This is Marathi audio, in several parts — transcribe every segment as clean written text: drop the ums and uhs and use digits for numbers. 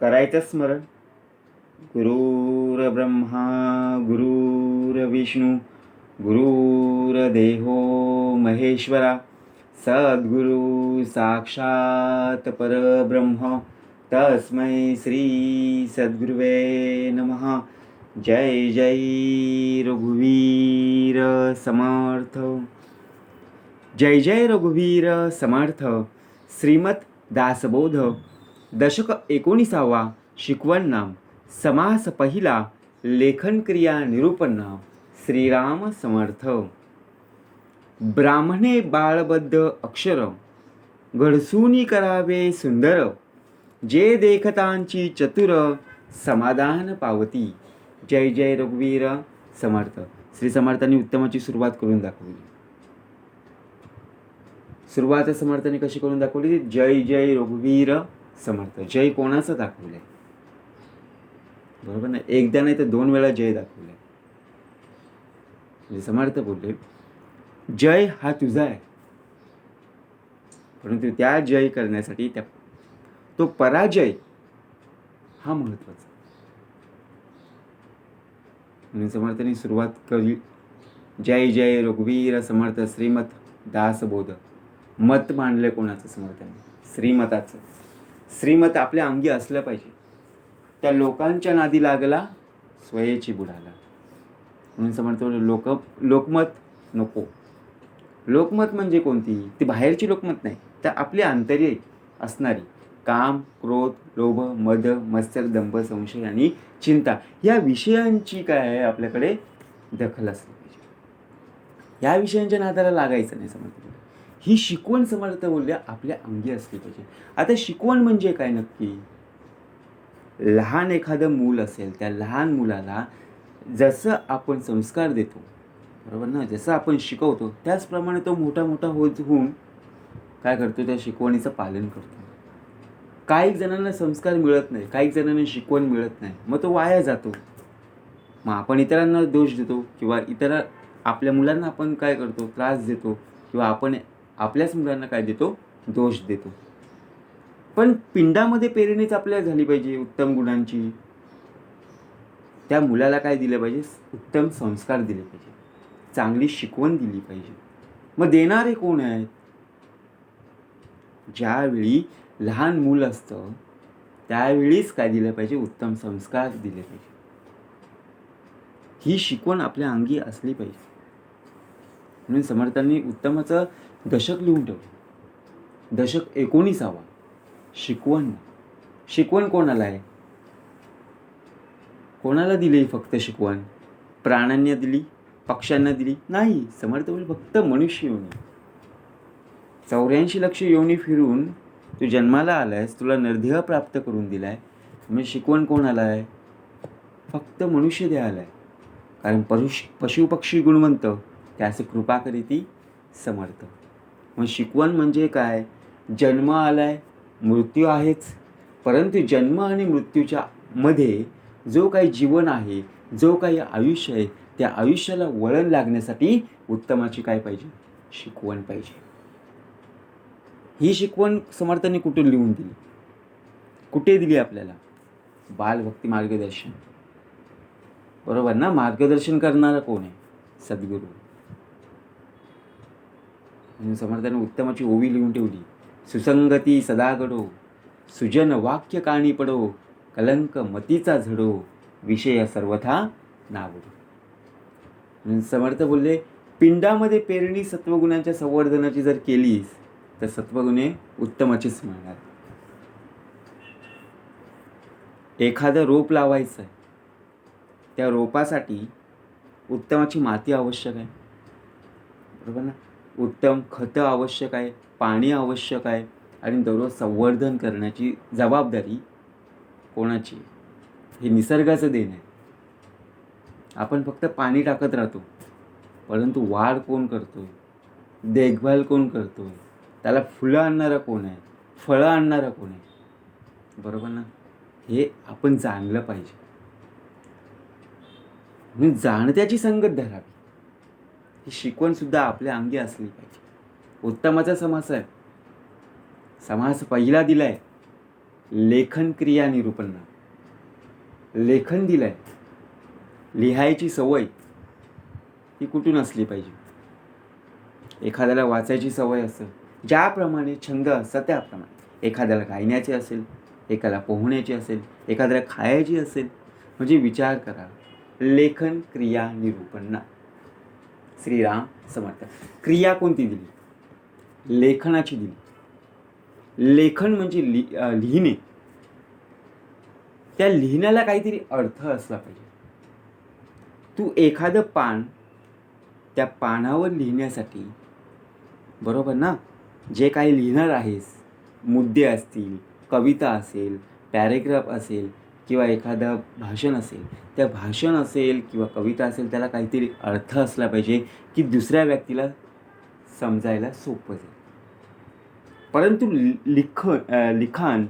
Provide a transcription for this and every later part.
करायचं स्मरण. गुरुर्ब्रह्मा गुरुर्विष्णू गुरुर्देहो महेश्वरा सद्गुरु साक्षात परब्रह्म तस्मै श्री सद्गुरुवे नमः. जय जय रघुवीर समर्थ. जय जय रघुवीर समर्थ. श्रीमद दासबोध दशक 19. शिकवण नाम. समास पहिला. लेखन क्रिया निरूपण नाम. श्रीराम समर्थ. ब्राह्मणे बाळबद्ध अक्षर घडसूनी करावे सुंदर जे देखतांची चतुर समाधान पावती. जय जय रघुवीर समर्थ. श्री समर्थांनी उत्तमाची सुरुवात करून दाखवली. सुरुवात समर्थांनी कशी करून दाखवली? जय जय रघुवीर समर्थ. जय कोणाचं दाखवलंय? बरोबर ना? एकदा नाही तर 2 वेळा जय दाखवलंय. म्हणजे समर्थ बोलले जय हा तुझा आहे, परंतु त्या जय करण्यासाठी तो पराजय हा महत्वाचा. म्हणून समर्थांनी सुरुवात केली जय जय रघुवीर समर्थ श्रीमत दासबोध. मत मांडलंय कोणाचं? समर्थांनी श्रीमताचं. श्रीमत आपल्या अंगी असलं पाहिजे. त्या लोकांच्या नादी लागला स्वयेची बुडाला. म्हणून समर्थ लोकमत नको. लोकमत म्हणजे कोणती? ती बाहेरची लोकमत नाही, तर आपली आंतर्य असणारी काम, क्रोध, लोभ, मद, मत्सर, दंभ, संशय आणि चिंता या विषयांची काय आहे आपल्याकडे दखल असली पाहिजे. या विषयांच्या नादाला लागायचं नाही. समर्थ ही शिकवण समर्थ बोलल्या आपल्या अंगी असली पाहिजे. आता शिकवण म्हणजे काय नक्की? लहान एखादं मूल असेल, त्या लहान मुलाला जसं आपण संस्कार देतो, बरोबर ना, जसं आपण शिकवतो त्याचप्रमाणे तो मोठा मोठा होऊन काय करतो? त्या शिकवणीचं पालन करतो. काही जणांना संस्कार मिळत नाही, काही जणांना शिकवण मिळत नाही, मग तो वाया जातो. मग आपण इतरांना दोष देतो किंवा आपल्या मुलांना आपण काय करतो? त्रास देतो किंवा आपण आपल्याच मुलांना काय देतो? दोष देतो. पण पिंडामध्ये पेरणीच आपल्याला झाली पाहिजे उत्तम गुणांची. त्या मुलाला काय दिलं पाहिजे? उत्तम संस्कार दिले पाहिजे, चांगली शिकवण दिली पाहिजे. मग देणारे कोण आहेत? ज्यावेळी लहान मूल असतं त्यावेळीच काय दिलं पाहिजे? उत्तम संस्कार दिले पाहिजे. ही शिकवण आपल्या अंगी असली पाहिजे. म्हणून समर्थांनी उत्तमाचं दशक लिहून ठेवलं. दशक 19. शिकवण. शिकवण कोणाला आहे? कोणाला दिली फक्त शिकवण? प्राण्यांना दिली? पक्ष्यांना दिली? नाही. समर्थ बोल फक्त मनुष्य योनी. 84 लक्ष योनी फिरून तू जन्माला आलायस, तुला नरदेह प्राप्त करून दिलाय. म्हणजे शिकवण कोणाला आहे? फक्त मनुष्य देहाला आहे. कारण पशु पक्षी गुणवंत त्याचे कृपा करीती समर्थ. मग शिकवण म्हणजे काय? जन्म आलाय, मृत्यू आहेच, परंतु जन्म आणि मृत्यूच्या मध्ये जो काही जीवन आहे, जो काही आयुष्य आहे, त्या आयुष्याला वळण लागण्यासाठी उत्तमाची काय पाहिजे? शिकवण पाहिजे. ही शिकवण समर्थांनी कुठून लिहून दिली? कुठे दिली आपल्याला? बालभक्ती मार्गदर्शन. बरोबर ना? मार्गदर्शन करणारा कोण आहे? सद्गुरू. म्हणून समर्थांनी उत्तमाची ओवी लिहून ठेवली. सुसंगती सदा घडो, सुजन वाक्य काणी पडो, कलंक मतीचा झडो, विषय सर्वथा नावडो. म्हणून समर्थ बोलले पिंडामध्ये पेरणी सत्वगुणांच्या संवर्धनाची जर केलीस तर सत्वगुणे उत्तमाचीच मिळणार. एखादं रोप लावायचं आहे, त्या रोपासाठी उत्तमाची माती आवश्यक आहे, बरोबर ना? उत्तम खतं आवश्यक आहे, पाणी आवश्यक आहे, आणि दररोज संवर्धन करण्याची जबाबदारी कोणाची? हे निसर्गाचं देण आहे. आपण फक्त पाणी टाकत राहतो, परंतु वाढ कोण करतोय? देखभाल कोण करतोय? त्याला फुलं आणणारा कोण आहे? फळं आणणारा कोण आहे? बरोबर ना? हे आपण जाणलं पाहिजे. म्हणून जाणत्याची संगत धरावी. ही शिकवण सुद्धा आपल्या अंगी असली पाहिजे. उत्तमाचा समास आहे. समास पहिला दिलाय लेखन क्रिया निरूपण. लेखन दिलंय, लिहायची सवय ही कुठून असली पाहिजे? एखाद्याला वाचायची सवय असेल, ज्याप्रमाणे छंद असतात त्याप्रमाणे. एखाद्याला गायण्याचे असेल, एकाला पोहण्याची असेल, एखाद्याला खायची असेल. म्हणजे विचार करा, लेखन क्रिया निरूपण. श्रीराम समर्थ. क्रिया कोणती दिली? लेखनाची दिली. लेखन म्हणजे लिहिणे. त्या लिहिण्याला काहीतरी अर्थ असला पाहिजे. तू एखादं पान, त्या पानावर लिहिण्यासाठी, बरोबर ना, जे काही लिहिणार आहेस, मुद्दे असतील, कविता असेल, पॅरेग्राफ असेल किंवा एखादं भाषण असेल, त्या भाषण असेल किंवा कविता असेल, त्याला काहीतरी अर्थ असला पाहिजे की दुसऱ्या व्यक्तीला समजायला सोपं जाईल. परंतु लिखाण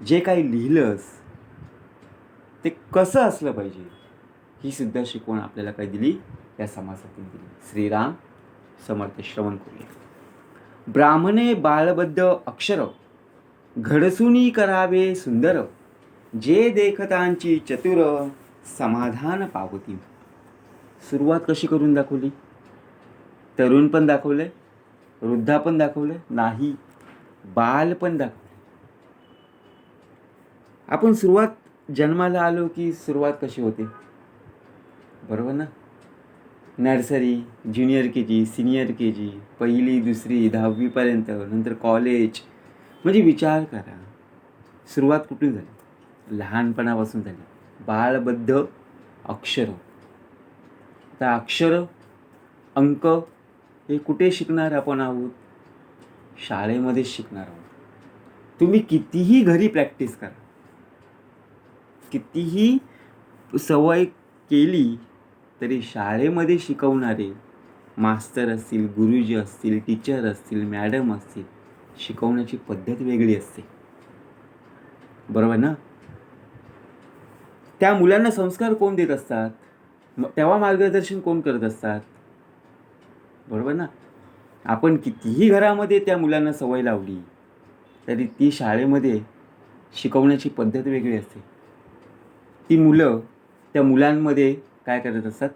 जे काही लिहिलंस ते कसं असलं पाहिजे, ही सुद्धा शिकवण आपल्याला काय दिली? या समासातून दिली. श्रीराम समर्थ. श्रवण करूया. ब्राह्मणे बाळबद्ध अक्षर, घडसूनी करावे सुंदर, जे देखतांची चतुर, समाधान पावती. सुरुवात कशी करून दाखवली? तरुण पण दाखवलंय, वृद्धा पण दाखवलंय, नाही, बाल पण दाखवले. आपण सुरुवात, जन्माला आलो की सुरुवात कशी होते? बरोबर ना? Nursery, junior KG, senior KG, 1ली, 2री, 10वीपर्यंत, नंतर कॉलेज. म्हणजे विचार करा, सुरुवात कुठून झाली? लहानपणापासून झाली. बाळबद्ध अक्षर. आता अक्षर, अंक हे कुठे शिकणार आपण आहोत? शाळेमध्ये शिकणार आहोत. तुम्ही कितीही घरी प्रॅक्टिस करा, कितीही सवय केली तरी शाळेमध्ये शिकवणारे मास्तर असतील, गुरुजी असतील, टीचर असतील, मॅडम असतील, शिकवण्याची पद्धत वेगळी असते. बरोबर ना? त्या मुलांना संस्कार कोण देत असतात? तेव्हा मार्गदर्शन कोण करत असतात? बरोबर ना? आपण कितीही घरामध्ये त्या मुलांना सवय लावली तरी ती शाळेमध्ये शिकवण्याची पद्धत वेगळी असते. ती मुलं त्या मुलांमध्ये काय करत असतात?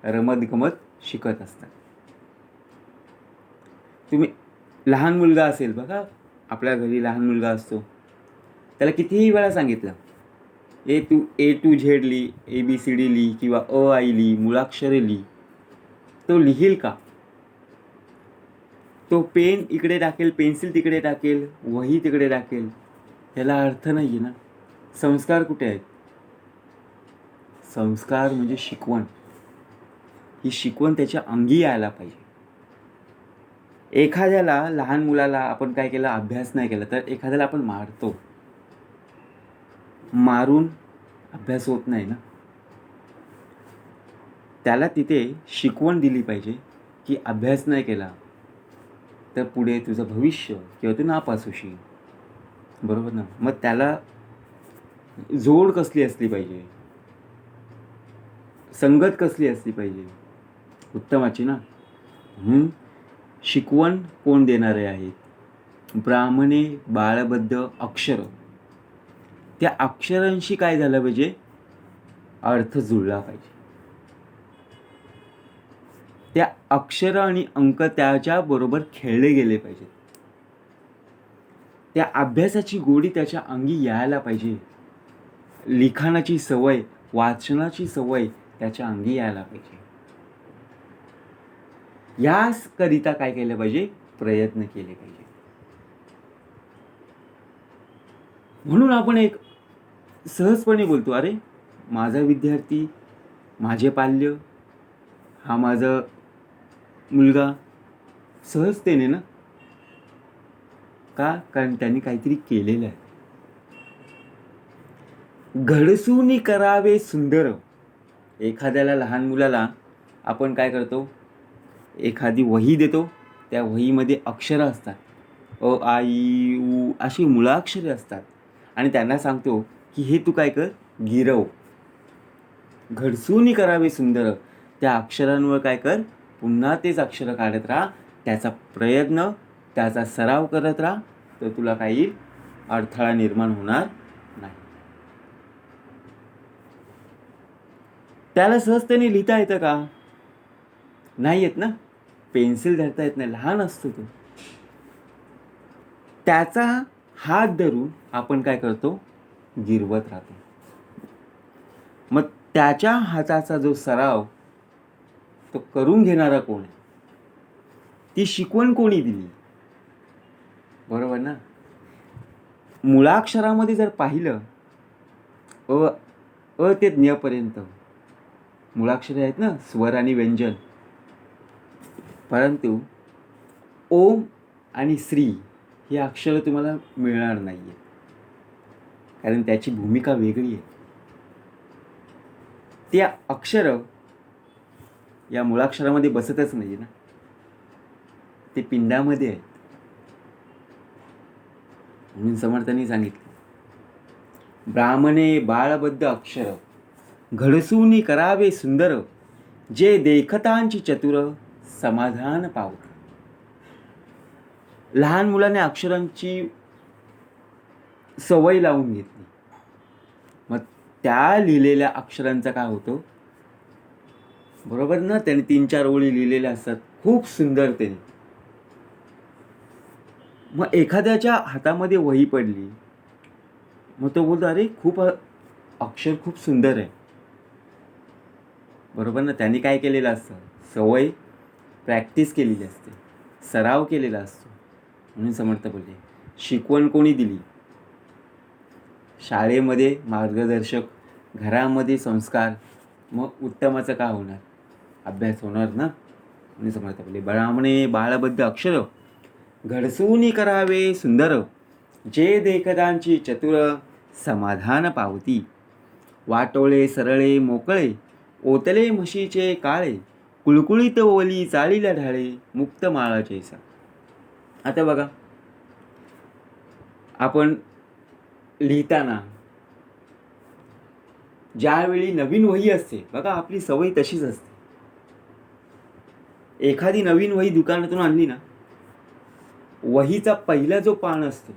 रमतगमत शिकत असतात. तुम्ही लहान मुलगा असेल बघा, आपल्या घरी लहान मुलगा असतो, त्याला कितीही वेळा सांगितलं, A to Z लिही, ABCD लिही किंवा अ आई लिही, मुळाक्षरे लिही, तो लिहील का? तो पेन इकडे टाकेल, पेन्सिल तिकडे टाकेल, वही तिकडे टाकेल, त्याला अर्थ नाही आहे ना. संस्कार कुठे आहेत? संस्कार म्हणजे शिकवण. ही शिकवण त्याच्या अंगी यायला पाहिजे. एखाद्याला, लहान मुलाला आपण काय केलं, अभ्यास नाही केला तर एखाद्याला आपण मारतो. मारून अभ्यास होत नाही ना. त्याला तिथे शिकवण दिली पाहिजे की अभ्यास नाही केला तर पुढे तुझं भविष्य किंवा तू नापास होशील. बरोबर ना? मग त्याला जोड कसली असली पाहिजे, संगत कसली असली पाहिजे? उत्तमाची ना. म्हणून शिकवण कोण देणारे आहेत? ब्राह्मणे बाळबद्ध अक्षर. त्या अक्षरांशी काय झालं पाहिजे? अर्थ जुळला पाहिजे. त्या अक्षर आणि अंक त्याच्याबरोबर खेळले गेले पाहिजेत. त्या अभ्यासाची गोडी त्याच्या अंगी यायला पाहिजे. लिखाणाची सवय, वाचनाची सवय त्याच्या अंगी यायला पाहिजे. याकरिता काय केलं पाहिजे? प्रयत्न केले पाहिजे. म्हणून आपण एक सहजपणे बोलतो, अरे माझा विद्यार्थी, माझे पाल्य, हा माझा मुलगा, सहजतेने ना. का? कारण त्यांनी काहीतरी केलेलं आहे. घडसूनी करावे सुंदर. एखाद्याला, लहान मुलाला आपण काय करतो? एखादी वही देतो, त्या वहीमध्ये अक्षरं असतात, अ आ इ उ अशी मुळाक्षरे असतात, आणि त्यांना सांगतो की हे तू काय कर, गिरव. घडसूनी करावे सुंदर. त्या अक्षरांवर काय कर? पुन्हा तेच अक्षरं काढत राहा. त्याचा प्रयत्न, त्याचा सराव करत राहा, तर तुला काय येईल? अडथळा निर्माण होणार नाही. त्याला सहजतेने लिहिता येतं का? नाही येत ना. पेन्सिल धरता येत नाही, लहान असतो तो. त्याचा हात धरून आपण काय करतो? गिरवत राहतो. मग त्याच्या हाताचा जो सराव तो करून घेणारा कोण आहे? ती शिकवण कोणी दिली? बरोबर ना. मुळाक्षरामध्ये जर पाहिलं अ ते ज्ञपर्यंत मुळाक्षरे आहेत ना, स्वर आणि व्यंजन. परंतु ओम आणि श्री ही अक्षरं तुम्हाला मिळणार नाही आहे, कारण त्याची भूमिका वेगळी आहे. त्या अक्षरं या मुळाक्षरामध्ये बसतच नाही ना, ते पिंडामध्ये आहेत. म्हणून समर्थांनी सांगितलं, ब्राह्मणे बाळबद्ध अक्षर घडसूनी करावे सुंदर, जे देखतांची चतुर समाधान पावत. लहान मुलाने अक्षरांची सवय लावून घेतली, मग त्या लिहिलेल्या अक्षरांचा काय होतो? बरोबर ना. त्याने 3-4 ओळी लिहिलेल्या असतात खूप सुंदरतेने. मग एखाद्याच्या हातामध्ये वही पडली, मग तो बोलतो, अरे खूप अक्षर खूप सुंदर आहे. बरोबर ना. त्यांनी काय केलेलं असतं? सवय प्रॅक्टिस केलेली असते, सराव केलेला असतो. म्हणून समर्थ बोलले, शिकवण कोणी दिली? शाळेमध्ये मार्गदर्शक, घरामध्ये संस्कार, मग उत्तमाचं काय होणार? अभ्यास होणार ना. म्हणून समर्थ बोलले, ब्राह्मणे बाळबद्ध अक्षर घडसूनी करावे सुंदर, जे देखतांची चतुर समाधान पावती. वाटोळे सरळे मोकळे, ओतले म्हशीचे काळे, कुळकुळीत ओली चाळीला ढाळे, मुक्त माळाचे सा. आता बघा, आपण लिहिताना ज्यावेळी नवीन वही असते बघा, आपली सवय तशीच असते. एखादी नवीन वही दुकानातून आणली ना, वहीचा पहिला जो पान असतो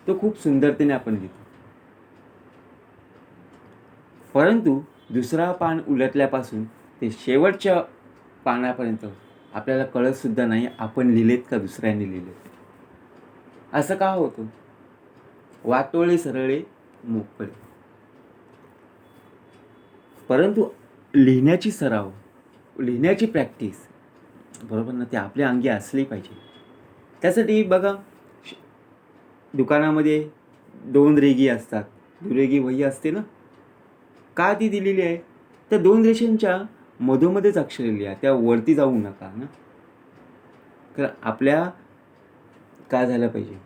तो खूप सुंदरतेने आपण लिहितो. परंतु दुसरा पान उलटल्यापासून ते शेवटच्या पानापर्यंत आपल्याला कळत सुद्धा नाही आपण लिहिलेत का दुसऱ्याने लिहिलेत. असं का होतं? वाटोळे सरळे मोकळे. परंतु लिहिण्याची सराव, लिहिण्याची प्रॅक्टिस, बरोबर ना, ते आपल्या अंगी असली पाहिजे. त्यासाठी बघा, दुकानामध्ये 2 रेघी असतात, दुरेघी वही असते ना. का ती दिलेली आहे? त्या 2 रेषांच्या मधोमध्येच अक्षरे लिहा, त्या वरती जाऊ नका ना. तर आपल्या काय झालं पाहिजे?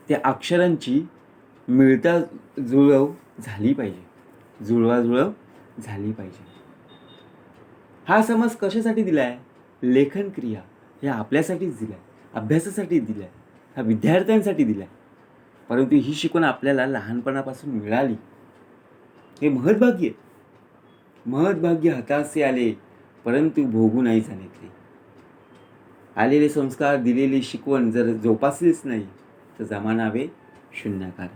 त्या अक्षरांची मिळता जुळव झाली पाहिजे, जुळवाजुळव झाली पाहिजे. हा समज कशासाठी दिला आहे? लेखन क्रिया हे आपल्यासाठीच दिला आहे, अभ्यासासाठी दिला आहे, हा विद्यार्थ्यांसाठी दिला आहे. परंतु ही शिकवण आपल्याला लहानपणापासून मिळाली, हे महत्भाग्य. महत्भाग्य हातासे आले, परंतु भोगू नाही जाणितले. आलेले संस्कार, दिलेली शिकवण जर जोपासलीच नाही तर जमानावे शून्यकार.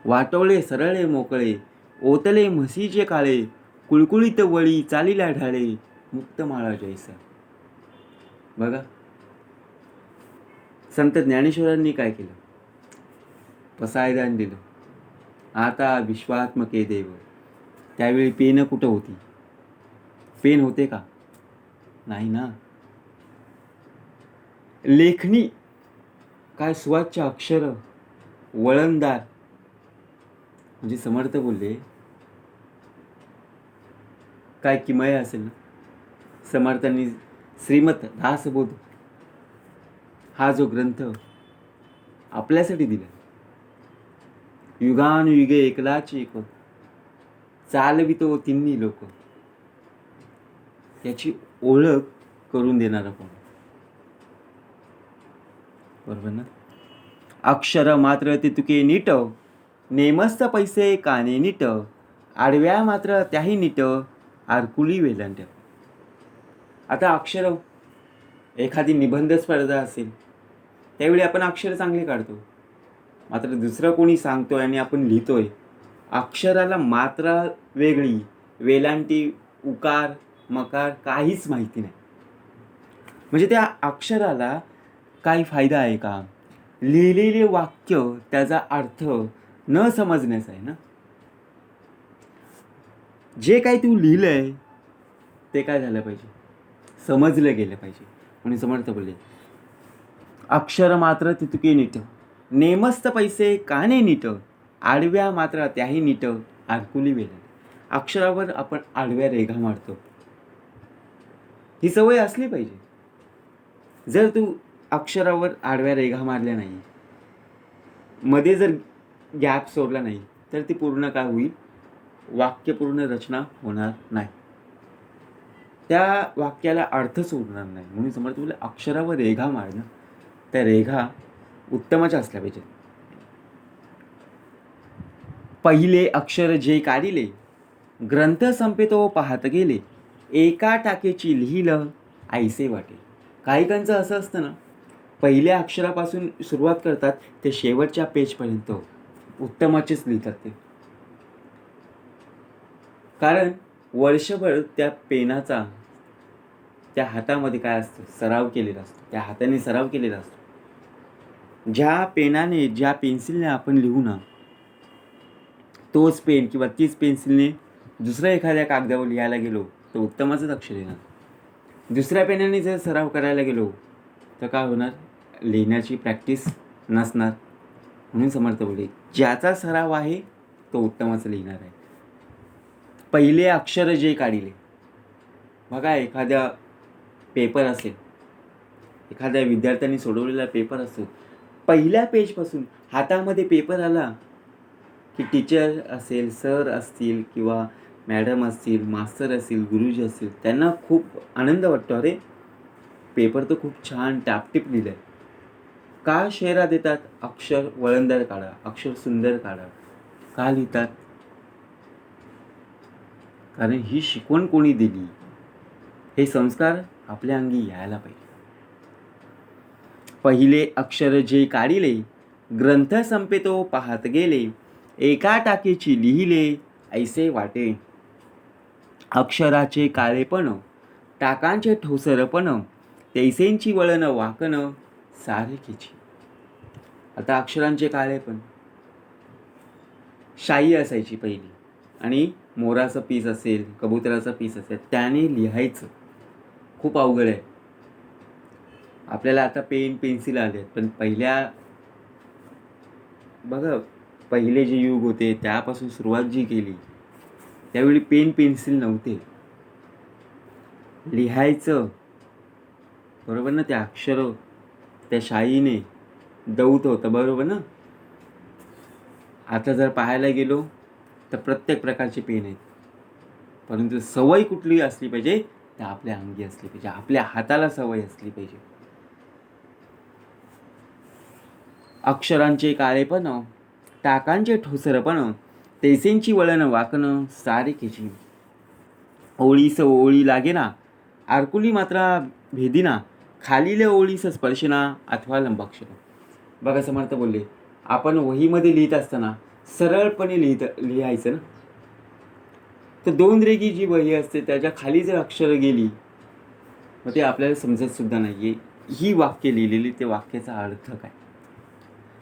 वाटोळे सरळे मोकळे, ओतले म्हशीचे काळे, कुळकुळीत वळी चालीला ढाळे, मुक्त माळा जैसा. बघा, संत ज्ञानेश्वरांनी काय केलं? पसायदान दिलं, आता विश्वात्मके देव. त्यावेळी पेन कुठं होती? पेन होते का? नाही ना. लेखणी काय स्वच्छ अक्षर, वळणदार. म्हणजे समर्थ बोलले, काय किमया असेल ना. समर्थांनी श्रीमत दासबोध हा जो ग्रंथ आपल्यासाठी दिला, युगानुयुगे एकलाच एक चालवितो तिन्ही लोक, त्याची ओळख करून देणारा कोण? बरोबर ना. अक्षर मात्र ते तुके नीट, नेमस्त पैसे काने नीट, आडव्या मात्र त्याही नीट, आरकुली वेलांट. आता अक्षर, एखादी निबंध स्पर्धा असेल त्यावेळी आपण अक्षर चांगले काढतो, मात्र दुसरं कोणी सांगतोय आणि आपण लिहितोय, अक्षराला मात्रा वेगळी, वेलांटी, उकार, मकार काहीच माहिती नाही. म्हणजे त्या अक्षराला काही फायदा आहे का? लिहिलेले वाक्य त्याचा अर्थ न समजण्याचा आहे ना. जे काही तू लिहिलंय ते काय झालं पाहिजे, समजलं गेलं पाहिजे. म्हणून समर्थ बोलले, अक्षर मात्र तितके नीट, नेमस्त पैसे काने नीट, आडव्या मात्र त्याही नीट, आरकुली वेल. अक्षरावर आपण आडव्या रेघा मारतो, ही सवय असली पाहिजे. जर तू अक्षरावर आडव्या रेघा मारल्या नाही, मध्ये जर गॅप सोडला नाही, तर ती पूर्ण काय होईल, वाक्यपूर्ण रचना होणार नाही, त्या वाक्याला अर्थच उरणार नाही. म्हणून समर्थ बोलले, अक्षरावर रेघा मारणं, त्या रेघा उत्तमाच्या असल्या पाहिजेत. पहिले अक्षर जे काढिले, ग्रंथ संपेतो पाहत गेले, एका टाकेची लिहिलं ऐसे वाटे. काहीकांचं असं असतं ना, पहिल्या अक्षरापासून सुरुवात करतात ते शेवटच्या पेजपर्यंत उत्तमाचेच लिहितात ते. कारण वर्षभर त्या पेनाचा त्या हातामध्ये काय असतं, सराव केलेला असतो, त्या हाताने सराव केलेला असतो. ज्या पेनाने, ज्या पेन्सिलने आपण लिहू ना, तोच पेन किंवा तीच पेन्सिलने दुसऱ्या एखाद्या कागदावर लिहायला गेलो तर उत्तमाचंच अक्षर येणार. दुसऱ्या पेनाने जर सराव करायला गेलो तर काय होणार, लिहिण्याची प्रॅक्टिस नसणार. म्हणून समर्थ बोलले, ज्याचा सराव आहे तो उत्तमाचं लिहिणार आहे. पहिले अक्षर जे काढिले, बघा एखाद्या पेपर असेल, एखाद्या विद्यार्थ्यांनी सोडवलेला पेपर असेल, पहिल्या पेजपासून हातामध्ये पेपर आला की टीचर असेल, सर असतील किंवा मॅडम असतील, मास्तर असतील, गुरुजी असतील, त्यांना खूप आनंद वाटतो, अरे पेपर तर खूप छान टापटीप लिहिलं आहे. का शेरा देतात, अक्षर वळणदार काढा, अक्षर सुंदर काढा. का लिहितात, कारण ही शिकवण कोणी दिली, हे संस्कार आपल्या अंगी यायला पाहिजे. पहिले अक्षर जे काढिले, ग्रंथ संपेतो पाहत गेले, एका टाकेची लिहिले ऐसे वाटे. अक्षराचे काळेपण, टाकांचे ठोसरपण, तैसेंची वळण वाकण सारखीची. आता अक्षरांचे काळेपण, शाई असायची पहिली, आणि मोराचं पीस असेल, कबुतराचं पीस असेल, त्याने लिहायचं खूप अवघड आहे. आपल्याला आता पेन पेन्सिल आले, पण पहिल्या बघा, पहिले जे युग होते त्यापासून सुरुवात जी केली, त्यावेळी पेन पेन्सिल नव्हते. लिहायचं बरोबर ना, त्या अक्षर त्या शाईने दौत होतं, बरोबर ना. आता जर पाहायला गेलो तर प्रत्येक प्रकारचे पेन आहेत, परंतु सवय कुठली असली पाहिजे, त्या आपल्या अंगी असली पाहिजे, आपल्या हाताला सवय असली पाहिजे. अक्षरांचे काळेपण, टाकांचे ठोसरपण, तैसेंची वळण वाकणं सारखीची. ओळीस ओळी लागेना, आरकुली मात्रा भेदिना, खालील ओळीस स्पर्शना अथवा लंबाक्षर. बघा समर्थ बोलले, आपण वहीमध्ये लिहित असताना सरळपणे लिहायचं ना, तर 2 रेघी जी वही असते त्याच्या खाली जर अक्षर गेली मग ते आपल्याला समजत सुद्धा नाही ही वाक्य लिहिलेली, ते वाक्याचा अर्थ काय.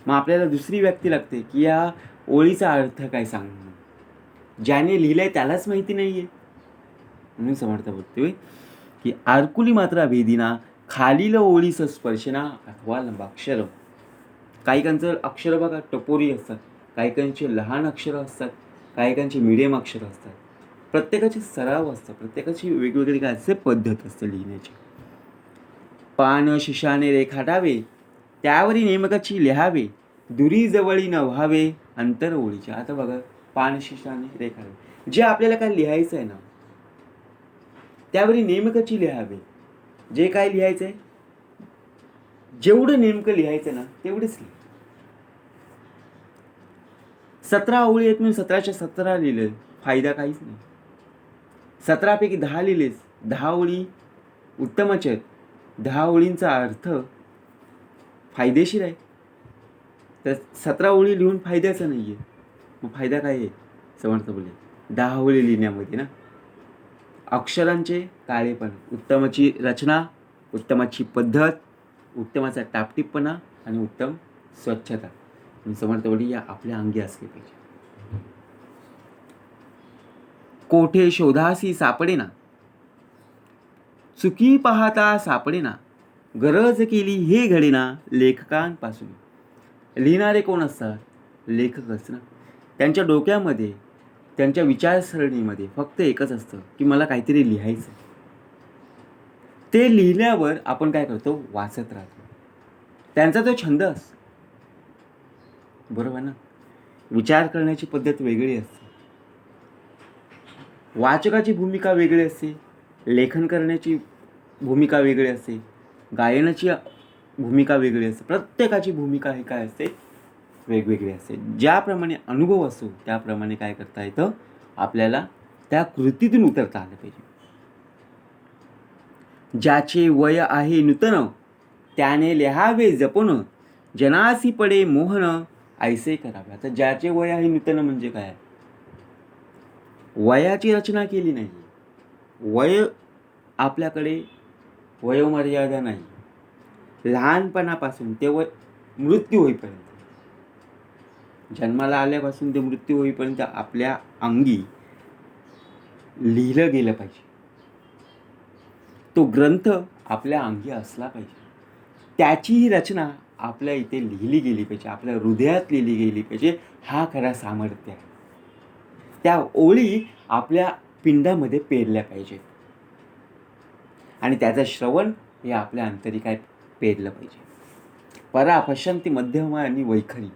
मग आपल्याला दुसरी व्यक्ती लागते की या ओळीचा अर्थ काय सांग. ज्याने लिहिलंय त्यालाच माहिती नाहीये. म्हणून समर्थ बोलतोय की आरकुली मात्रा भेदिना, खालील ओळीस स्पर्शना अथवा लंबाक्षर. काहीकांचं अक्षर बघा टपोरी असतात, काहीकांचे लहान अक्षर असतात, काहीकांचे मिडियम अक्षर असतात. प्रत्येकाचे सराव असतात, प्रत्येकाची वेगवेगळी काय असते पद्धत असते लिहिण्याची. पान शिशाने रेखाटावे, त्यावरी नेमकाची लिहावे, दुरी जवळी न व्हावे अंतर ओळीचे. आता बघा, पान शिशाने रेखाटावे, जे आपल्याला काय लिहायचं आहे ना त्यावरी नेमकाची लिहावे. जे काय लिहायचं आहे, जेवढं नेमकं लिहायचं ना तेवढंच लिहा. 17 ओळी आहेत म्हणून 17च्या 17 लिहिले, फायदा काहीच नाही. 17 पैकी 10 लिहिलेस, 10 ओळी उत्तमाच्या आहेत, 10 ओळींचा अर्थ फायदेशीर आहे. तर 17 ओळी लिहून फायद्याचं नाही आहे. मग फायदा काय आहे? समर्थ बोलले 10 ओळी लिहिण्यामध्ये ना. अक्षरांचे काळेपण, उत्तमाची रचना, उत्तमाची पद्धत, उत्तमाचा टापटीपणा आणि उत्तम स्वच्छता आणि समर्थ बोलले या आपल्या अंगी असली पाहिजे. कोठे शोधासी सापडेना, चुकी पाहता सापडेना, गरज केली हे घडेना लेखकांपासून. लिहिणारे कोण असतात? लेखकच ना. त्यांच्या डोक्यामध्ये, त्यांच्या विचारसरणीमध्ये फक्त एकच असतं की मला काहीतरी लिहायचं. ते लिहिल्यावर आपण काय करतो? वाचत राहतो. त्यांचा तो छंद असतो. बरोबर ना. विचार करण्याची पद्धत वेगळी असते. वाचकाची भूमिका वेगळी असते, लेखन करण्याची भूमिका वेगळी असते, गायनाची भूमिका वेगळी असते. प्रत्येकाची भूमिका ही काय असते? वेगवेगळी असते. ज्याप्रमाणे अनुभव असतो त्याप्रमाणे काय करता येतं? आपल्याला त्या कृतीतून उतरता आलं पाहिजे. ज्याचे वय आहे नूतन, त्याने लिहावे जपून, जनासी पडे मोहन ऐसे करावे. आता ज्याचे वय आहे नूतन म्हणजे काय? वयाची रचना केली नाही. वय आपल्याकडे वयोमर्यादा नाही. लहानपणापासून ते वय मृत्यू होईपर्यंत, जन्माला आल्यापासून ते मृत्यू होईपर्यंत आपल्या अंगी लिहिलं गेलं पाहिजे. तो ग्रंथ आपल्या अंगी असला पाहिजे. त्याचीही रचना आपल्या इथे लिहिली गेली पाहिजे, आपल्या हृदयात लिहिली गेली पाहिजे. हा खरा सामर्थ्य आहे. त्या ओळी आपल्या पिंडामध्ये पेरल्या पाहिजेत आणि त्याचं श्रवण हे आपल्या अंतरिकात पेरलं पाहिजे. परा पश्यन्ति मध्यम आणि वैखरी,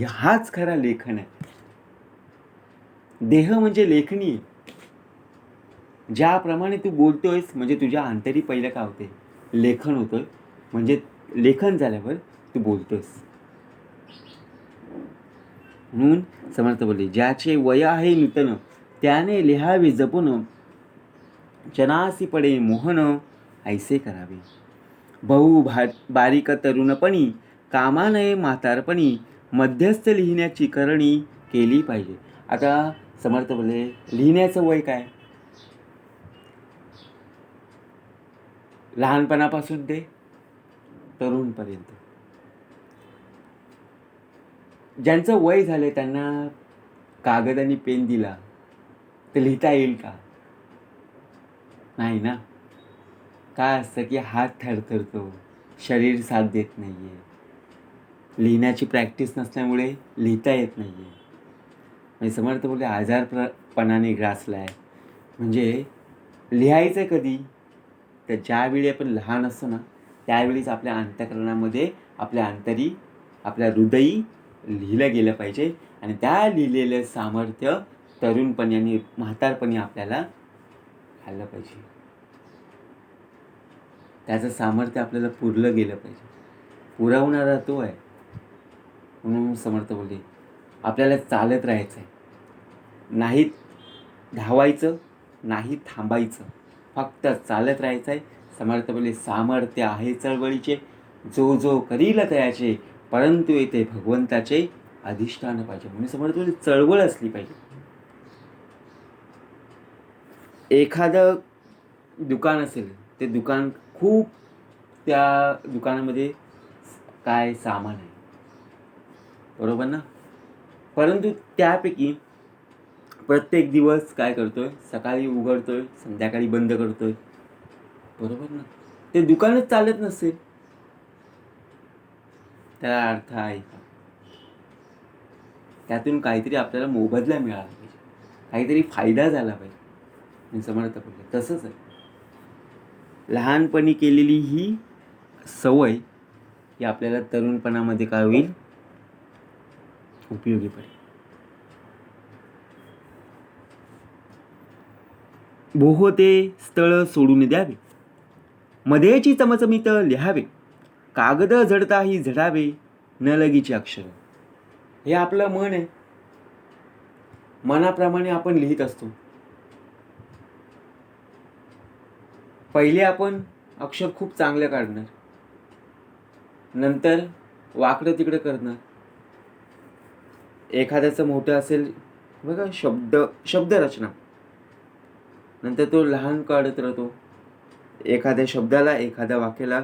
हाच खरा लेखन आहे. देह म्हणजे लेखणी. ज्याप्रमाणे तू बोलतोयस म्हणजे तुझ्या अंतरी पहिलं काय होते? लेखन होतोय. म्हणजे लेखन झाल्यावर तू बोलतोयस. म्हणून समर्थ बोलले ज्याचे वय आहे नूतन, त्याने लिहावे जपून, जनासी पडे मोहन ऐसे करावे. बहु बारीक तरुणपणी, कामा नये म्हातारपणी, मध्यस्थ लिहिण्याची करणी केली पाहिजे. आता समर्थ बोलले लिहिण्याचं वय काय? लहानपणापासून ते तरुणपर्यंत. ज्यांचं वय झाले त्यांना कागद आणि पेन दिला तर लिहिता येईल का? नाही ना. काय असतं की हात थरथरतो, शरीर साथ देत नाहीये, लिहिण्याची प्रॅक्टिस नसल्यामुळे लिहिता येत नाहीये. म्हणजे समर्थ बोलले आजारपणाने ग्रासलाय. म्हणजे लिहायचं कधी? तर ज्यावेळी आपण लहान असतो ना त्यावेळीच आपल्या अंतःकरणामध्ये, आपल्या अंतरी, आपल्या हृदयी लिहिलं गेलं पाहिजे आणि त्या लिहिलेलं सामर्थ्य तरुणपणी आणि म्हातारपणी आपल्याला आलं पाहिजे. त्याचं सामर्थ्य आपल्याला पुरलं गेलं पाहिजे. पुरवणारा तो आहे. म्हणून समर्थ बोलले आपल्याला चालत राहायचं आहे. नाही धावायचं, नाही थांबायचं, फक्त चालत राहायचं आहे. समर्थ बोलले सामर्थ्य आहे चळवळीचे, जो जो करील तयाचे, परंतु येथे भगवंताचे अधिष्ठान पाहिजे. म्हणजे समर्थ बोलले चळवळ असली पाहिजे. एखादं दुकान असेल, ते दुकान खूप, त्या दुकानामध्ये काय सामान आहे, बरोबर ना. परंतु त्यापैकी प्रत्येक दिवस काय करतोय? सकाळी उघडतोय, संध्याकाळी बंद करतोय, बरोबर ना. ते दुकानच चालत नसेल, त्याला अर्थ आहे का? त्यातून काहीतरी आपल्याला मोबदला मिळाला पाहिजे, काहीतरी फायदा झाला पाहिजे. समर्थ बोलले तसंच आहे. लहानपणी केलेली ही सवय ही आपल्याला तरुणपणामध्ये काय होईल? उपयोगी पडेल. बोहोते स्थळ सोडून द्यावे, मध्येची चमचमीत लिहावे, कागद झडताही झडावे, न लगीचे अक्षर. हे आपलं मन आहे. मनाप्रमाणे आपण लिहित असतो. पहिले आपण अक्षर खूप चांगलं काढणार, नंतर वाकडं तिकडं करणार. एखाद्याचं मोठं असेल बघा शब्दरचना, नंतर तो लहान काढत राहतो. एखाद्या शब्दाला एखाद्या वाक्याला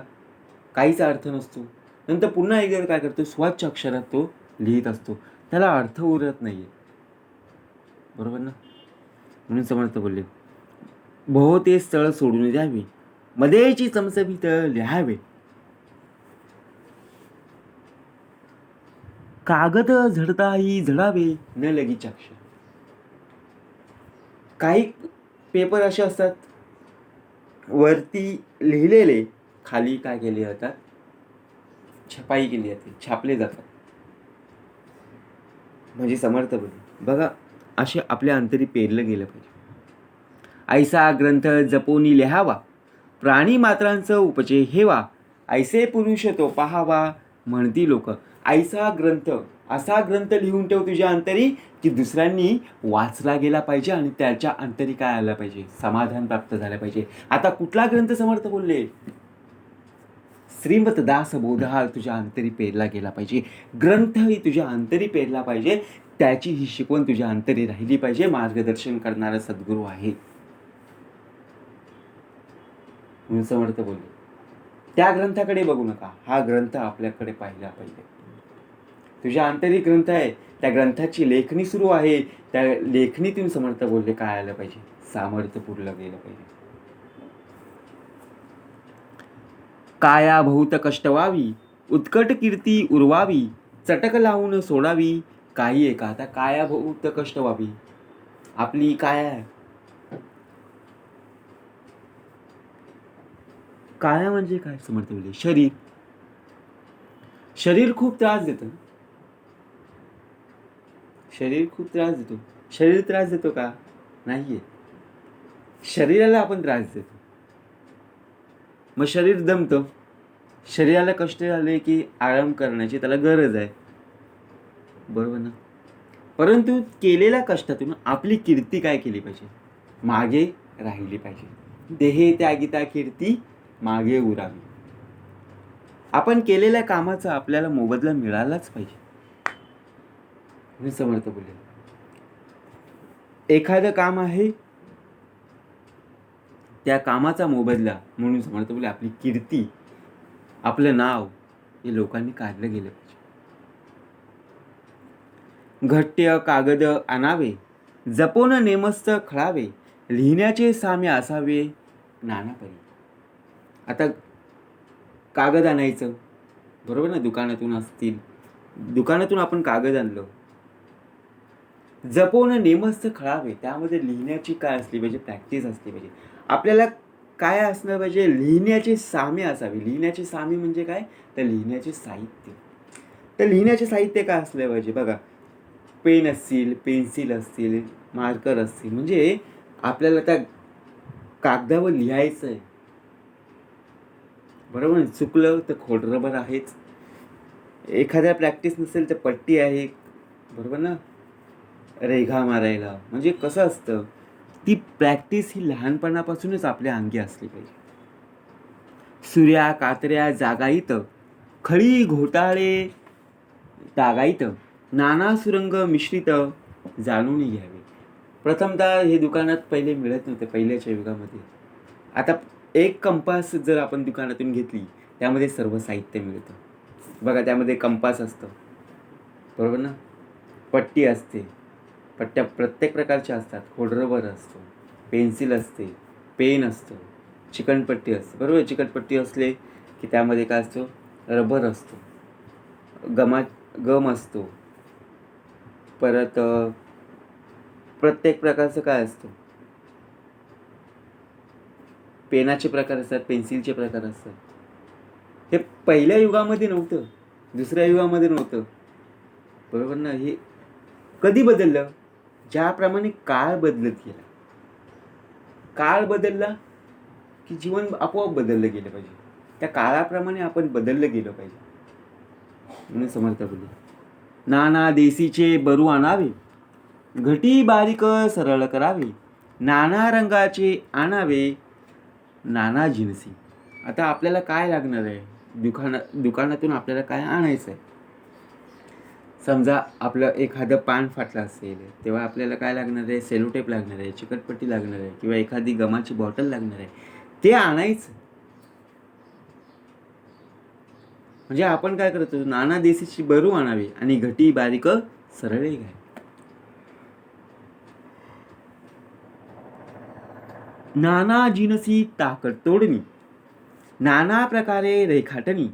काहीच अर्थ नसतो, नंतर पुन्हा एकदा काय करतो, स्वच्छ अक्षरात तो लिहित असतो, त्याला अर्थ उरत नाहीये. बरोबर ना? म्हणून समर्थ बोलले, भो ते स्थळ सोडून द्यावे, मध्येची चमचमीत लिहावे. कागद झडताही झडावे न लगीच अक्षर. काही पेपर असे असतात वरती लिहिलेले, खाली काय केले जातात, छपाई केली जाते, छापले जातात. म्हणजे समर्थ बोलले बघा, असे आपल्या अंतरी पेरलं गेलं पाहिजे. ऐसा ग्रंथ जपोनी लिहावा, प्राणी मात्रांचं उपचे हेवा, ऐसे पुरुष तो पहावा, म्हणती लोक. ऐसा ग्रंथ, असा ग्रंथ लिहून ठेव तुझ्या अंतरी की दुसऱ्यांनी वाचला गेला पाहिजे आणि त्याच्या अंतरी काय आलं पाहिजे, समाधान प्राप्त झालं पाहिजे. आता कुठला ग्रंथ समर्थ बोलले, श्रीमत दास बोध हा तुझ्या अंतरी पेरला गेला पाहिजे. ग्रंथ ही तुझ्या अंतरी पेरला पाहिजे, त्याची ही शिकवण तुझ्या अंतरी राहिली पाहिजे. मार्गदर्शन करणारा सद्गुरू आहे म्हणून समर्थ बोलले. त्या ग्रंथाकडे बघू नका, हा ग्रंथ आपल्याकडे पाहिला पाहिजे. तुझ्या अंतरी ग्रंथ आहे, त्या ग्रंथाची लेखणी सुरू आहे, त्या लेखणीतून समर्थ बोलले काय आलं पाहिजे, सामर्थ्य पुरलं गेलं पाहिजे. काया बहुत कष्ट व्हावी, उत्कट कीर्ती उरवावी, चटक लावून सोडावी काही एका. आता काया बहुत कष्ट व्हावी, आपली काया, काया म्हणजे काय समर्थ बोलले, शरीर. शरीर खूप त्रास देतं, शरीर खूप त्रास देतो. शरीर त्रास देतो का? नाहीये. शरीराला आपण त्रास देतो, मग शरीर दमतं. शरीराला कष्ट झाले की आराम करण्याची त्याला गरज आहे, बरोबर ना? परंतु केलेल्या कष्टातून आपली कीर्ती काय केली पाहिजे, मागे राहिली पाहिजे. देहे त्यागिता कीर्ती मागे उरावी. आपण केलेल्या कामाचा आपल्याला मोबदला मिळालाच पाहिजे. मी समर्थ बोलले, एखादं काम आहे त्या कामाचा मोबदला म्हणून समर्थ बोलले आपली कीर्ती, आपलं नाव हे लोकांनी काढलं गेलं पाहिजे. घट्य कागद आणावे, जपोन नेमस्त खळावे, लिहिण्याचे साम्य असावे नानापरी. आता कागद आणायचं, बरोबर ना? दुकानातून असतील, दुकानातून आपण कागद आणलं, जपोन नेमस्त खळावे, त्यामध्ये लिहिण्याची काय असली पाहिजे, प्रॅक्टिस असली पाहिजे. आपल्याला काय असलं पाहिजे, लिहिण्याचे साम्य असावे. लिहिण्याचे साम्य म्हणजे काय, तर लिहिण्याचे साहित्य. तर लिहिण्याचे साहित्य काय असलं पाहिजे बघा, पेन असतील, पेन्सिल असतील, मार्कर असतील, म्हणजे आपल्याला त्या कागदावर लिहायचं आहे, बरोबर. चुकलं तर खोडरबर आहेच, एखाद्या प्रॅक्टिस नसेल तर पट्टी आहे, बरोबर ना, रेघा मारायला. म्हणजे कसं असतं, ती प्रॅक्टिस ही लहानपणापासूनच आपल्या अंगी असली पाहिजे. सुऱ्या कातऱ्या जागायत, खळी घोटाळे तागायत, नाना सुरंग मिश्रित जाणून घ्यावे. प्रथमतः हे दुकानात पहिले मिळत नव्हते पहिल्याच्या युगामध्ये. आता एक कंपास जर आपण दुकानातून घेतली, त्यामध्ये सर्व साहित्य मिळतं बघा. त्यामध्ये कंपास असतं, बरोबर ना, पट्टी असते, पट्ट्या प्रत्येक प्रकारच्या असतात, खोडरबर असतो, पेन्सिल असते, पेन असतो, चिकटपट्टी असते, बरोबर. चिकटपट्टी असले की त्यामध्ये काय असतो, रबर असतो, गम असतो, परत प्रत्येक प्रकारचं काय असतं, पेनाचे प्रकार असतात, पेन्सिलचे प्रकार असतात. हे पहिल्या युगामध्ये नव्हतं, दुसऱ्या युगामध्ये नव्हतं, बरोबर ना. हे कधी बदललं, ज्याप्रमाणे काळ बदलत गेला. काळ बदलला की जीवन आपोआप बदललं गेलं पाहिजे, त्या काळाप्रमाणे आपण बदललं गेलं पाहिजे म्हणून समर्थ बोलले. नाना देशीचे बरू आणावे, घटी बारीक सरळ करावे, नाना रंगाचे आणावे नाना जिन्सी. आता आपल्याला काय लागणार आहे, दुकानातून आपल्याला काय आणायचं आहे. समजा आपलं एखादं पान फाटलं असेल तेव्हा आपल्याला काय लागणार आहे, सेलोटेप लागणार आहे, चिकटपट्टी लागणार आहे किंवा एखादी गमाची बॉटल लागणार आहे. ते आणायचं. म्हणजे आपण काय करतो, नाना देशीची बरू आणावी आणि घटी बारीक सरळे घ्यावी. नाना जिनसी ताकद तोडणी, नाना प्रकारे रेखाटणी,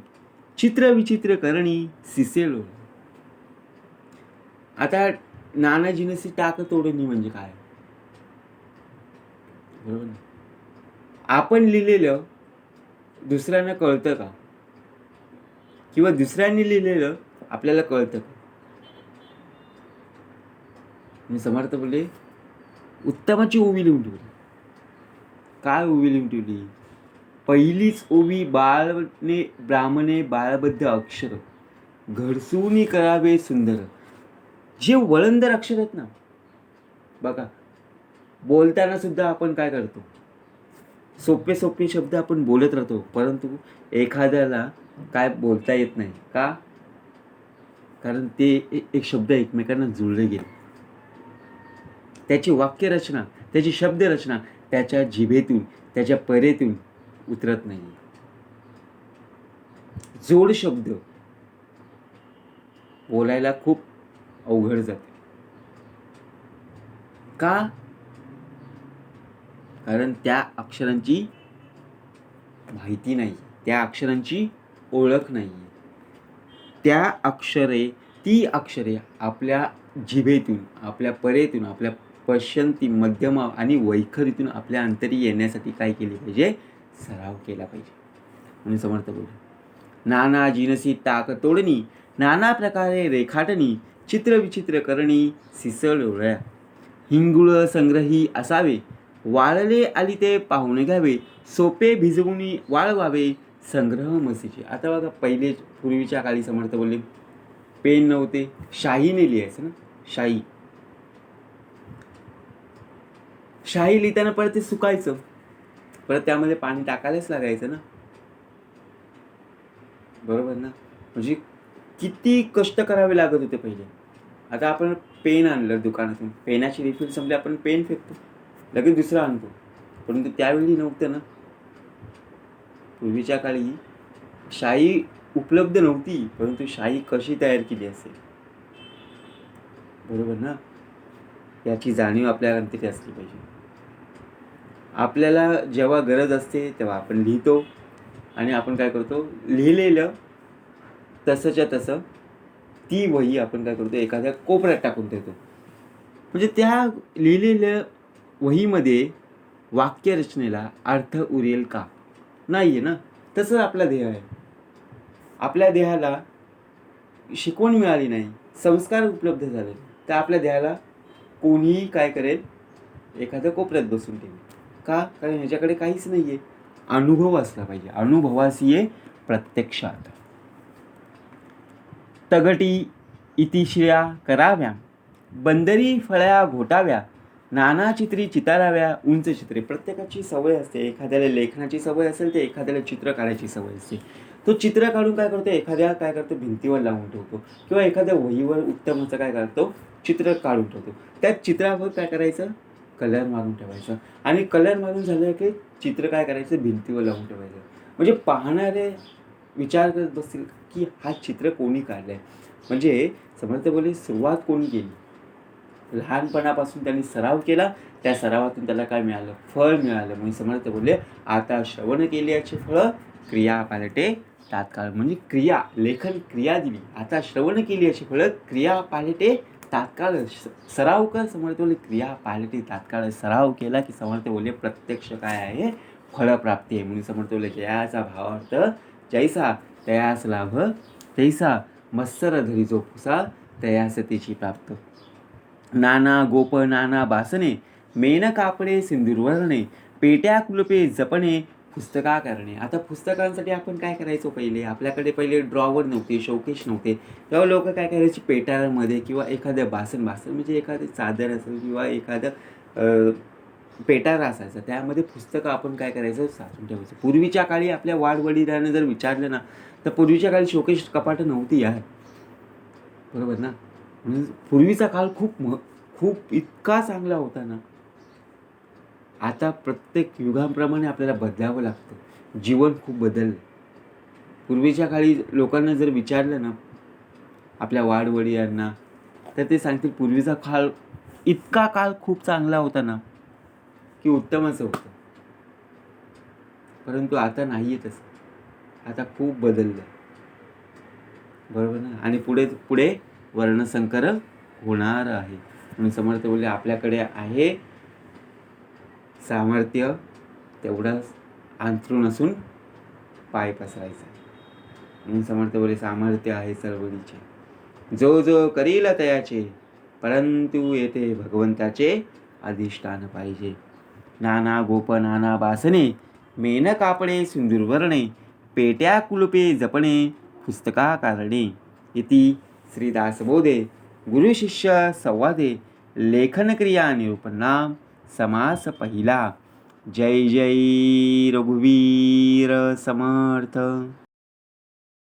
चित्र विचित्र करणी, सिसेलो. आता नाना जिनसी ताकद तोडणी म्हणजे काय, बरोबर ना? आपण लिहिलेलं दुसऱ्यांना कळतं का, किंवा दुसऱ्यांनी लिहिलेलं आपल्याला कळतं का? मी समर्थ बोलले उत्तमाची ओवी लिहून ठेवली. काय ओवी लिहून ठेवली? पहिलीच ओवी, बाळने ब्राह्मणे बाळबद्ध अक्षर घडसूनी करावे सुंदर. जे वळंदर अक्षर आहेत ना, बघा बोलताना सुद्धा आपण काय करतो, सोपे सोपे शब्द आपण बोलत राहतो, परंतु एखाद्याला काय बोलता येत नाही का, कारण ते एक शब्द एकमेकांना जुळले गेले. त्याची वाक्यरचना, त्याची शब्दरचना त्याच्या जिभेतून, त्याच्या परेतून उतरत नाही. जोड शब्द बोलायला खूप अवघड जाते. का? कारण त्या अक्षरांची माहिती नाही, त्या अक्षरांची ओळख नाही. ती अक्षरे आपल्या जिभेतून, आपल्या परेतून, आपल्या पश्चंती, मध्यम आणि वैखरीतून आपल्या अंतरी येण्यासाठी काय केले पाहिजे, सराव केला पाहिजे. म्हणून समर्थ बोलले नाना जिनसी ताक तोडणी, नाना प्रकारे रेखाटणी, चित्र विचित्र करणी, सिसळ डोळ्या. हिंगुळ संग्रही असावे, वाळले आली ते पाहून घ्यावे, सोपे भिजवून वाळवावे, संग्रह मसीचे. आता बघा, पहिले पूर्वीच्या काळी समर्थ बोलले पेन नव्हते, शाईने लिहायचं ना. शाई लिहिताना परत ते सुकायचं, परत त्यामध्ये पाणी टाकायलाच लागायचं ना, बरोबर ना. म्हणजे किती कष्ट करावे लागत होते पहिले. आता आपण पेन आणलं दुकानातून, पेनाची रिफिल संपली, आपण पेन फेकतो, लगेच दुसरा आणतो. परंतु त्यावेळी नव्हतं ना. पूर्वीच्या काळी शाई उपलब्ध नव्हती, परंतु शाई कशी तयार केली असेल, बरोबर ना. याची जाणीव आपल्या अंतरी असली पाहिजे. आपल्याला जेव्हा गरज असते तेव्हा आपण लिहितो, आणि आपण काय करतो, लिहिलेलं तसंच्या तसं ती वही आपण काय करतो, एखाद्या कोपऱ्यात टाकून देतो. म्हणजे त्या लिहिलेल्या वहीमध्ये वाक्यरचनेला अर्थ उरेल का, नाही आहे ना. तसं आपला देह आहे. आपल्या देहाला शिकवण मिळाली नाही, संस्कार उपलब्ध झाले, तर आपल्या देहाला कोणीही काय करेल, एखाद्या कोपऱ्यात बसून ठेवेल. का? कारण ह्याच्याकडे काहीच नाही आहे. अनुभव असला पाहिजे. अनुभवासी ये प्रत्यक्षात. तगटी इतिश्रिया कराव्या, बंदरी फळ्या घोटाव्या, नाना चित्री चिताराव्या, उंच चित्रे. प्रत्येकाची सवय असते. एखाद्याला लेखनाची सवय असेल तर एखाद्याला चित्र काढायची सवय असते. तो चित्र काढून काय करतो, एखाद्या काय करतो, भिंतीवर लावून ठेवतो, किंवा एखाद्या वहीवर उत्तम असं काय करतो, चित्र काढून ठेवतो. त्या चित्रावर काय करायचं, कलर मारून ठेवायचं, आणि कलर मारून झालं की चित्र काय करायचं, भिंतीवर लावून ठेवायचं. म्हणजे पाहणारे विचार करत बसतील की हा चित्र कोणी काढलाय. म्हणजे समर्थ बोलले सुरुवात कोणी केली, लहानपणापासून त्यांनी सराव केला, त्या सरावातून त्याला काय मिळालं, फळ मिळालं. म्हणजे समर्थ बोलले आता श्रवण केल्याचे फळ क्रिया पालटे तात्काळ. म्हणजे क्रिया, लेखन क्रिया दिली, आता श्रवण केली याची फळ क्रिया पालटे तात्काळ. सराव कर, समर्थ बोलले क्रिया पालटे तात्काळ. सराव केला की समर्थ बोलले प्रत्यक्ष काय आहे, फळप्राप्ती आहे. म्हणून समर्थ बोलले जयाचा भावार्थ जैसा तयास लाभ तैसा, मत्सर धरी जो पुसा तयास त्याची प्राप्त. नाना गोप नाना बासने, मेन कापडे सिंदूरवरणे, पेट्या कुलपे जपणे, पुस्तका करणे. आता पुस्तकांसाठी आपण काय करायचो, पहिले आपल्याकडे ड्रॉवर नव्हते, शोकेश नव्हते, तेव्हा लोक काय करायचे, पेटाळमध्ये किंवा एखाद्या बासन म्हणजे एखादी चादर असेल किंवा एखादं पेटारा असायचा, त्यामध्ये पुस्तकं आपण काय करायचं साचून ठेवायचं. पूर्वीच्या काळी आपल्या वाडवडिलांना जर विचारलं ना, तर पूर्वीच्या काळी शोकेश कपाटं नव्हती यार, बरोबर ना. म्हणजे पूर्वीचा काळ खूप इतका चांगला होता ना. आता प्रत्येक युगाप्रमाणे आपल्याला बदलावं लागतं. जीवन खूप बदललं. पूर्वीच्या काळी लोकांना जर विचारलं ना, आपल्या वाडवडिलांना, तर ते सांगतील पूर्वीचा इतका काळ खूप चांगला होता ना, की उत्तमच होतं. परंतु आता नाही आहे तसं. आता खूप बदललं, बरोबर ना. आणि पुढे पुढे वर्णसंकर होणार आहे. म्हणून समर्थ बोलले आपल्याकडे आहे सामर्थ्य, तेवढंच अंथरूण असून पाय पसरायचा. म्हणून समर्थ बोलले सामर्थ्य आहे चळवळीचे, जो जो करील तयाचे, परंतु येथे भगवंताचे अधिष्ठान पाहिजे. नाना गोप नाना बासने, मेन कापडे सिंदूर वर्णे, पेट्या कुलपे जपणे, पुस्तका कारणे. इति श्री दासबोधे गुरु शिष्य संवादे लेखन क्रिया निरूपणाम समास पहिला. जय जय रघुवीर समर्थ.